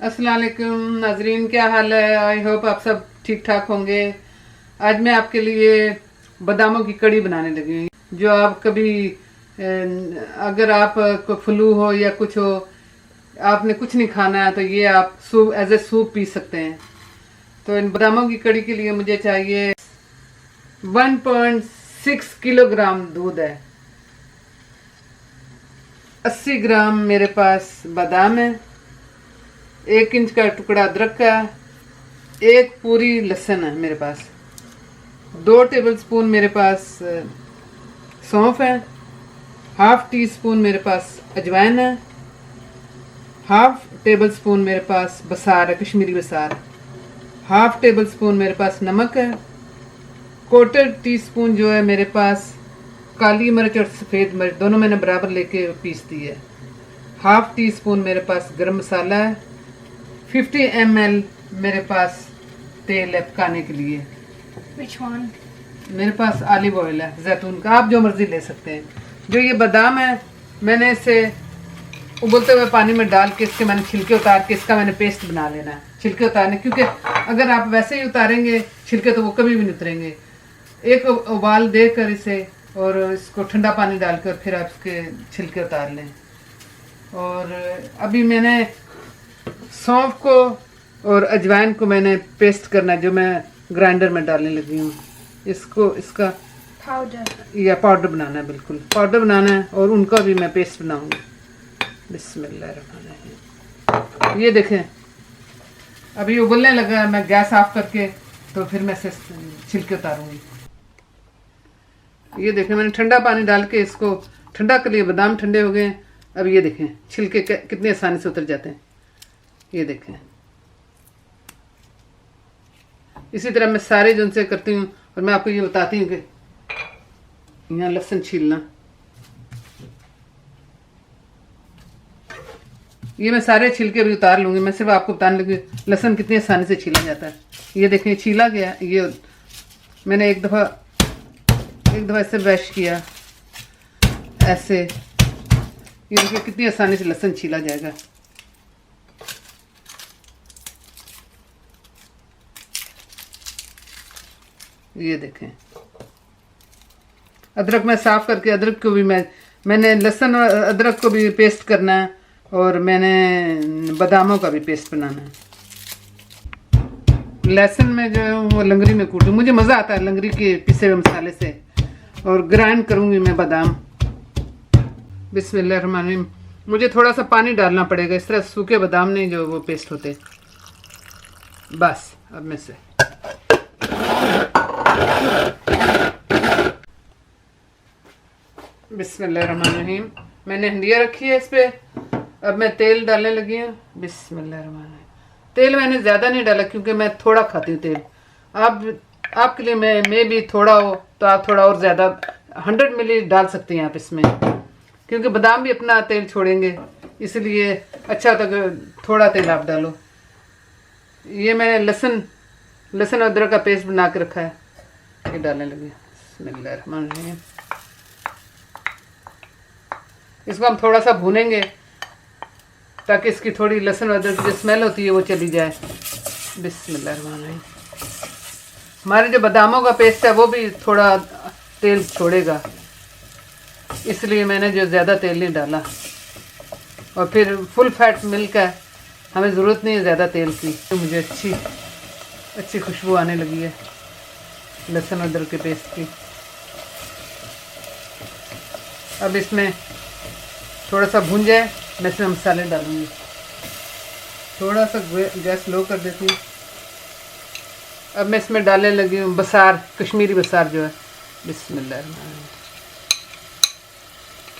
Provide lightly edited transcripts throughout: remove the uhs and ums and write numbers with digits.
अस्सलाम वालेकुम नाजरीन, क्या हाल है। आई होप आप सब ठीक ठाक होंगे। आज मैं आपके लिए बादामों की कड़ी बनाने लगी हूँ। जो आप कभी अगर आप को फ्लू हो या कुछ हो, आपने कुछ नहीं खाना है तो ये आप सूप एज ए सूप पी सकते हैं। तो इन बादामों की कड़ी के लिए मुझे चाहिए 1.6 किलोग्राम दूध है, 80 ग्राम मेरे पास बादाम है, 1 इंच का टुकड़ा अदरक का, एक पूरी लहसुन है मेरे पास, 2 टेबलस्पून मेरे पास सौंफ है, हाफ टी स्पून मेरे पास अजवाइन है, हाफ टेबल स्पून मेरे पास बसार है, कश्मीरी बसार, हाफ टेबल स्पून मेरे पास नमक है, क्वार्टर टी स्पून जो है मेरे पास काली मिर्च और सफ़ेद मिर्च दोनों मैंने बराबर लेके पीस दी है, हाफ टी स्पून मेरे पास गरम मसाला है, 50 ml मेरे पास तेल है पकाने के लिए। Which one? मेरे पास ऑलिव ऑयल है, जैतून का, आप जो मर्जी ले सकते हैं। जो ये बादाम है मैंने इसे उबलते हुए पानी में डाल के इसके मैंने छिलके उतार के इसका मैंने पेस्ट बना लेना है। छिलके उतारने, क्योंकि अगर आप वैसे ही उतारेंगे छिलके तो वो कभी भी नहीं उतरेंगे। एक उबाल देकर इसे और इसको ठंडा पानी डालकर फिर आप इसके छिलके उतार लें। और अभी मैंने सौंफ को और अजवाइन को मैंने पेस्ट करना, जो मैं ग्राइंडर में डालने लगी हूँ। इसका Powder. या पाउडर बनाना है, बिल्कुल पाउडर बनाना है, और उनका भी मैं पेस्ट बनाऊंगी। बिस्मिल्लाहिर्रहमानिर्रहीम। ये देखें अभी उबलने लगा है, मैं गैस ऑफ करके तो फिर मैं इसे छिलके उतारूंगी। ये देखें मैंने ठंडा पानी डाल के इसको ठंडा कर लिया, बादाम ठंडे हो गए। अब ये देखें छिलके कितनी आसानी से उतर जाते हैं। ये देखें इसी तरह मैं सारे जो से करती हूँ। और मैं आपको ये बताती हूँ कि यहाँ लहसुन छीलना, ये मैं सारे छिलके भी उतार लूंगी। मैं सिर्फ आपको बताने लगी लहसुन कितनी आसानी से छीला जाता है। ये देखें छीला गया, ये मैंने एक दफ़ा ऐसे ब्रश किया, ऐसे। ये देखिए कितनी आसानी से लहसुन छीला जाएगा। ये देखें अदरक मैं साफ करके, अदरक को भी मैंने लहसुन और अदरक को भी पेस्ट करना है, और मैंने बादामों का भी पेस्ट बनाना है। लहसुन में जो है वो लंगरी में कूटूँ, मुझे मज़ा आता है लंगरी के पिसे हुए मसाले से। और ग्राइंड करूँगी मैं बादाम। बिस्मिल्लाहिर्रहमानिर्रहीम। मुझे थोड़ा सा पानी डालना पड़ेगा, इस तरह सूखे बादाम नहीं जो वो पेस्ट होते। बस अब मैं से बिस्मिल्लाहिर्रहमानिर्रहीम। मैंने हंडिया रखी है इस पे। अब मैं तेल डालने लगी हूँ। बिस्मिल्लाहिर्रहमानिर्रहीम। तेल मैंने ज़्यादा नहीं डाला क्योंकि मैं थोड़ा खाती हूँ तेल। आपके लिए मैं भी थोड़ा हो तो आप थोड़ा और ज़्यादा 100 मिली डाल सकते हैं आप इसमें, क्योंकि बादाम भी अपना तेल छोड़ेंगे, इसलिए अच्छा होता थोड़ा तेल आप डालो। ये मैंने लहसुन अदरक का पेस्ट बना के रखा है, ये डालने लगी। बिस्मिल्लाहिर्रहमानिर्रहीम। इसको हम थोड़ा सा भूनेंगे ताकि इसकी थोड़ी लहसुन अदरक की जो स्मेल होती है वो चली जाए। बिस्मिल्लाहिर्रहमानिर्रहीम। हमारे जो बादामों का पेस्ट है वो भी थोड़ा तेल छोड़ेगा, इसलिए मैंने जो ज़्यादा तेल नहीं डाला। और फिर फुल फैट मिल्क है, हमें ज़रूरत नहीं है ज़्यादा तेल की। तो मुझे अच्छी खुशबू आने लगी है लहसुन अदरक के पेस्ट की। अब इसमें थोड़ा सा भून जाए, मैं इसमें मसाले डालूंगी। थोड़ा सा गैस लो कर देती हूँ। अब मैं इसमें डालने लगी हूँ बसार, कश्मीरी बसार जो है। बिस्मिल्लाहिर्रहमानिर्रहीम।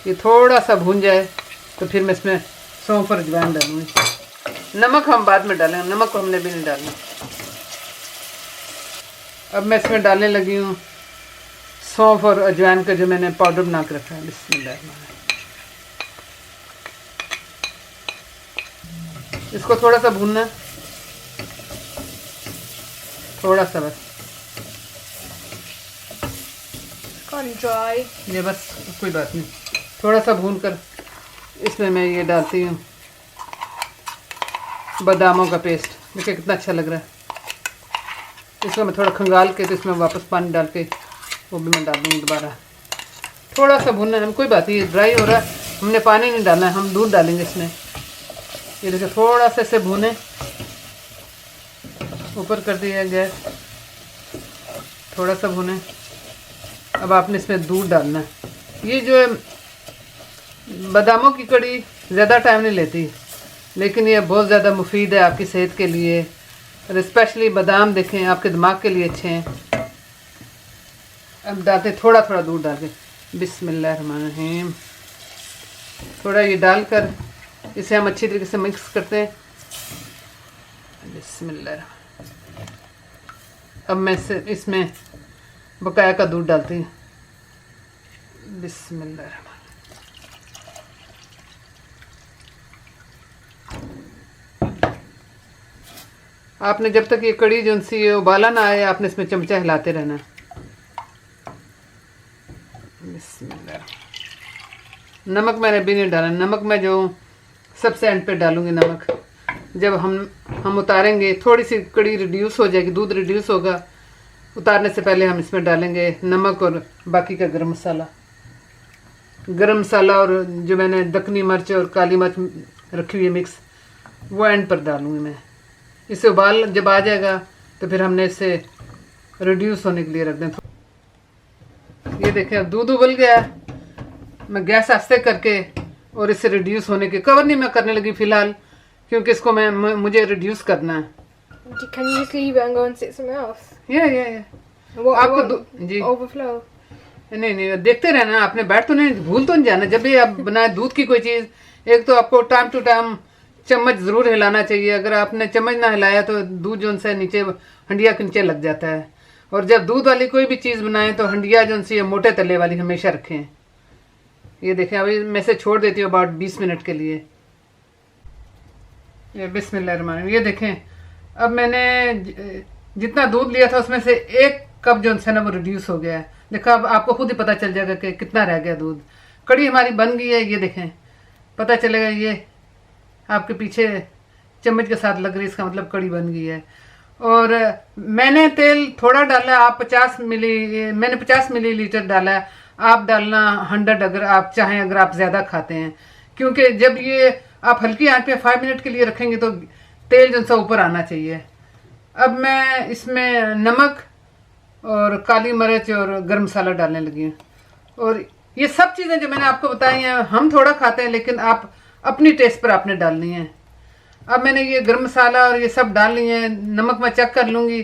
ये थोड़ा सा भून जाए तो फिर मैं इसमें सौंफ और अजवाइन डालूंगी। नमक हम बाद में डालेंगे, नमक को हमने भी नहीं डालना। अब मैं इसमें डालने लगी हूँ सौंफ और अजवाइन का जो मैंने पाउडर बना के रखा है। बिस्मिल्लाहिर्रहमानिर्रहीम। इसको थोड़ा सा भूनना, थोड़ा सा बस। ड्राई ये बस, कोई बात नहीं। थोड़ा सा भून कर इसमें मैं ये डालती हूँ बादामों का पेस्ट। देखिए कितना अच्छा लग रहा है। इसको मैं थोड़ा खंगाल के तो इसमें वापस पानी डाल के वो भी मैं डाल दूँगी दोबारा। थोड़ा सा भुनना है, कोई बात नहीं, ड्राई हो रहा है, हमने पानी नहीं डालना है, हम दूध डालेंगे इसमें। ये देखिए थोड़ा सा इसे भुने, ऊपर कर दिया गैस, थोड़ा सा भुने। अब आपने इसमें दूध डालना है। ये जो है बादामों की कड़ी ज़्यादा टाइम नहीं लेती, लेकिन ये बहुत ज़्यादा मुफीद है आपकी सेहत के लिए, और स्पेशली बादाम देखें आपके दिमाग के लिए अच्छे हैं। अब डालते थोड़ा थोड़ा दूध डाल के, बिस्मिल्लाहिर्रहमानिर्रहीम। थोड़ा ये डालकर इसे हम अच्छी तरीके से मिक्स करते हैं। बिस्मिल्लाह। अब मैं इसमें बकाया का दूध डालती हूँ। बिस्मिल्लाह। आपने जब तक ये कड़ी जो सी उबाला ना आए, आपने इसमें चमचा हिलाते रहना। बिस्मिल्लाह। नमक मैंने भी नहीं डाला, नमक मैं जो सबसे एंड पे डालूंगी। नमक जब हम उतारेंगे, थोड़ी सी कड़ी रिड्यूस हो जाएगी, दूध रिड्यूस होगा, उतारने से पहले हम इसमें डालेंगे नमक और बाकी का गरम मसाला। गरम मसाला और जो मैंने दखनी मिर्च और काली मिर्च रखी हुई है मिक्स, वो एंड पर डालूंगी मैं। इसे उबाल जब आ जाएगा तो फिर हमने इसे रिड्यूस होने के लिए रख दें। ये देखें अब दूध उबल गया, मैं गैस आस्ते करके और इसे रिड्यूस होने के कवर नहीं मैं करने लगी फ़िलहाल, क्योंकि इसको मुझे रिड्यूस करना है। Can you just leave it and go and sit somewhere else? ये What, आपको जी overflow? नहीं देखते रहना, आपने बैठ तो नहीं, भूल तो नहीं जाना। जब भी आप बनाए दूध की कोई चीज़, एक तो आपको टाइम टू टाइम चम्मच ज़रूर हिलाना चाहिए। अगर आपने चम्मच ना हिलाया तो दूध जो से नीचे हंडिया के नीचे लग जाता है। और जब दूध वाली कोई भी चीज़ बनाए तो हंडिया जो सी मोटे तले वाली हमेशा रखें। ये देखें अभी मैं इसे छोड़ देती हूँ अबाउट 20 मिनट के लिए। ये बिस्मिल्लाह। ये देखें अब मैंने जितना दूध लिया था उसमें से 1 कप जो है ना वो रिड्यूस हो गया है। देखो अब आपको खुद ही पता चल जाएगा कि कितना रह गया दूध। कड़ी हमारी बन गई है, ये देखें पता चलेगा। ये आपके पीछे चम्मच के साथ लग रही है, इसका मतलब कड़ी बन गई है। और मैंने तेल थोड़ा डाला, आप 50 मिली, मैंने 50 मिलीलीटर डाला है, आप डालना 100 अगर आप चाहें, अगर आप ज़्यादा खाते हैं। क्योंकि जब ये आप हल्की आंच पे 5 मिनट के लिए रखेंगे तो तेल जो सा ऊपर आना चाहिए। अब मैं इसमें नमक और काली मिर्च और गरम मसाला डालने लगी हूँ। और ये सब चीज़ें जो मैंने आपको बताई हैं, हम थोड़ा खाते हैं लेकिन आप अपनी टेस्ट पर आपने डालनी है। अब मैंने ये गरम मसाला और ये सब डाल लिए हैं, नमक मैं चेक कर लूँगी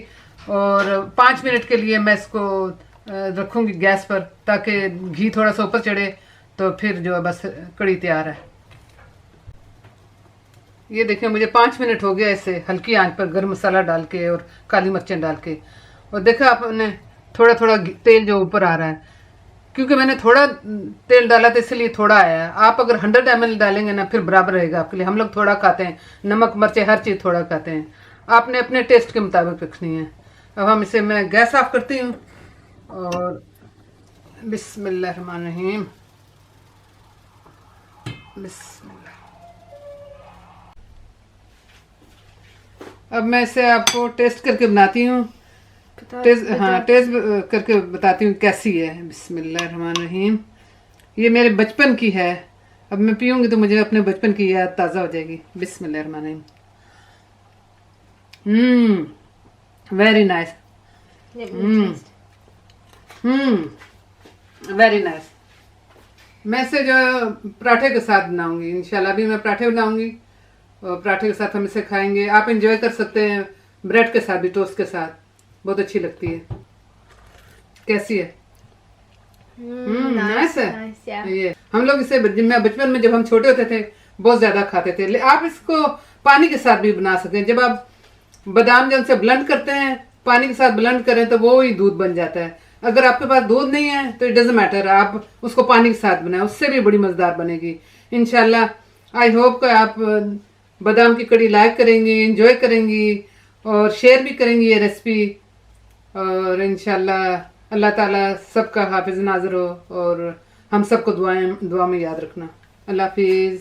और 5 मिनट के लिए मैं इसको रखूँगी गैस पर, ताकि घी थोड़ा सा ऊपर चढ़े तो फिर जो है बस कड़ी तैयार है। ये देखिए मुझे 5 मिनट हो गया इसे हल्की आंच पर गरम मसाला डाल के और काली मिर्चें डाल के। और देखा आपने थोड़ा थोड़ा तेल जो ऊपर आ रहा है, क्योंकि मैंने थोड़ा तेल डाला था इसलिए थोड़ा आया है। आप अगर 100 ml डालेंगे ना फिर बराबर रहेगा आपके लिए। हम लोग थोड़ा खाते हैं, नमक मिर्चें हर चीज़ थोड़ा खाते हैं, आपने अपने टेस्ट के मुताबिक रखनी है। अब हम इसे मैं गैस ऑफ करती हूँ और बिस्मिल्लाहिर्रहमानिर्रहीम। बिस्मिल्लाह। अब मैं इसे आपको टेस्ट करके बनाती हूँ, टेस्ट करके बताती हूँ कैसी है। बिस्मिल्लाहिर्रहमानिर्रहीम। ये मेरे बचपन की है, अब मैं पीऊँगी तो मुझे अपने बचपन की याद ताज़ा हो जाएगी। बिस्मिल्लाहिर्रहमानिर्रहीम। Very nice. Very nice. मैं इसे जो पराठे के साथ बनाऊंगी इंशाल्लाह। अभी मैं पराठे बनाऊंगी और पराठे के साथ हम इसे खाएंगे। आप एंजॉय कर सकते हैं ब्रेड के साथ भी, टोस्ट के साथ, बहुत अच्छी लगती है। कैसी है? नाइस है। Nice, yeah. ये हम लोग इसे मैं बचपन में जब हम छोटे होते थे बहुत ज्यादा खाते थे। आप इसको पानी के साथ भी बना सकते हैं। जब आप बादाम जब से ब्लेंड करते हैं, पानी के साथ ब्लेंड करें तो वो ही दूध बन जाता है। अगर आपके पास दूध नहीं है तो इट डजंट मैटर, आप उसको पानी के साथ बनाएं, उससे भी बड़ी मजेदार बनेगी इंशाल्लाह। आई होप कि आप बादाम की कड़ी लाइक करेंगी, एंजॉय करेंगी और शेयर भी करेंगी ये रेसिपी। और इंशाल्लाह अल्लाह ताला सबका हाफिज नाज़र हो और हम सबको दुआ में याद रखना। अल्लाह हाफिज़।